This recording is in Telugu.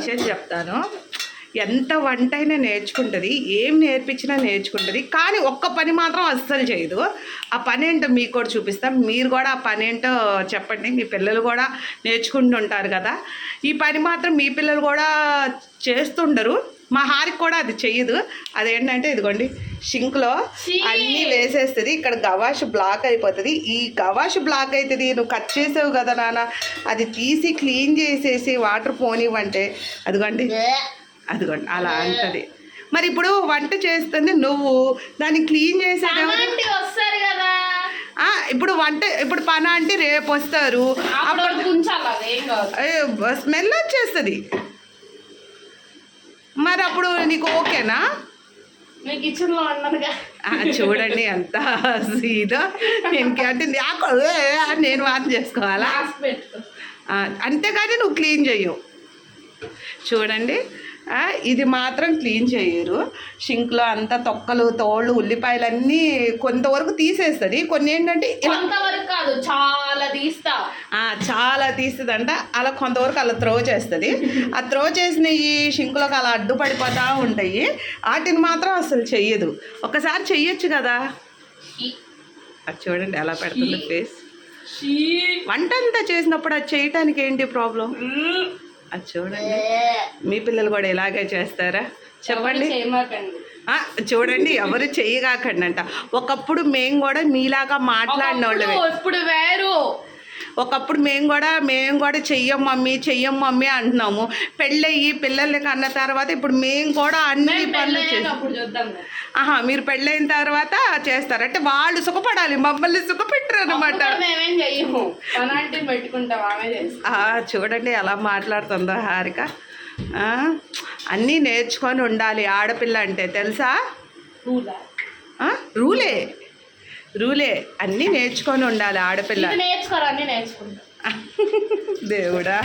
విషయం చెప్తాను, ఎంత వంట అయినా నేర్చుకుంటుంది, ఏం నేర్పించినా నేర్చుకుంటుంది. కానీ ఒక్క పని మాత్రం అస్సలు చేయదు. ఆ పని ఏంటో మీకు కూడా చూపిస్తాం. మీరు కూడా ఆ పని ఏంటో చెప్పండి. మీ పిల్లలు కూడా నేర్చుకుంటుంటారు కదా. ఈ పని మాత్రం మీ పిల్లలు కూడా చేస్తుండరు. మా హారికి కూడా అది చెయ్యదు. అదేంటంటే ఇదిగోండి, షింక్లో అన్నీ వేసేస్తుంది. ఇక్కడ గవాష్ బ్లాక్ అయిపోతుంది. ఈ గవాష్ బ్లాక్ అవుతుంది, నువ్వు కట్ చేసావు కదా నాన్న, అది తీసి క్లీన్ చేసేసి వాటర్ పోనివ్వంటే అదిగోండి అలా అంటది. మరి ఇప్పుడు వంట చేస్తుంది నువ్వు, దాన్ని క్లీన్ చేసేది వస్తారు కదా. ఇప్పుడు పని అంటే రేపు వస్తారు, స్మెల్ వచ్చేస్తుంది. మరి అప్పుడు నీకు ఓకేనా? చూడండి ఎంత సీదా అంటే నేను వాన్ చేసుకోవాలా? అంతేగాని నువ్వు క్లీన్ చెయ్యవు. చూడండి, ఇది మాత్రం క్లీన్ చేయరు. షింక్లో అంతా తొక్కలు, తోళ్ళు, ఉల్లిపాయలు అన్నీ కొంతవరకు తీసేస్తుంది. కొన్ని ఏంటంటే చాలా తీస్తుందంట. అలా కొంతవరకు అలా త్రో చేస్తుంది. ఆ త్రో చేసిన ఈ షింక్లోకి అలా అడ్డుపడిపోతూ ఉంటాయి. వాటిని మాత్రం అసలు చెయ్యదు. ఒకసారి చెయ్యొచ్చు కదా. అది చూడండి ఎలా పెడుతుంది ఫేస్. వంట అంతా చేసినప్పుడు అది చేయటానికి ఏంటి ప్రాబ్లం? అది చూడండి, మీ పిల్లలు కూడా ఇలాగే చేస్తారా చెప్పండి? చూడండి, ఎవరు చెయ్యగాకండి అంట. ఒకప్పుడు మేము కూడా మీలాగా మాట్లాడిన వాళ్ళమే. ఇప్పుడు వేరు. ఒకప్పుడు మేము కూడా చెయ్యం మమ్మీ అంటున్నాము. పెళ్ళయ్యి పిల్లల్ని కన్న తర్వాత ఇప్పుడు మేము కూడా అన్ని పనులు చేస్తాం. మీరు పెళ్ళైన తర్వాత చేస్తారు అంటే వాళ్ళు సుఖపడాలి, మమ్మల్ని సుఖపెట్టరు అనమాట. చూడండి ఎలా మాట్లాడుతుందో హారిక. అన్నీ నేర్చుకొని ఉండాలి ఆడపిల్ల అంటే, తెలుసా? రూలే అన్నీ నేర్చుకొని ఉండాలి ఆడపిల్ల. నేర్చుకోరా, అన్నీ నేర్చుకుంటా. దేవుడా,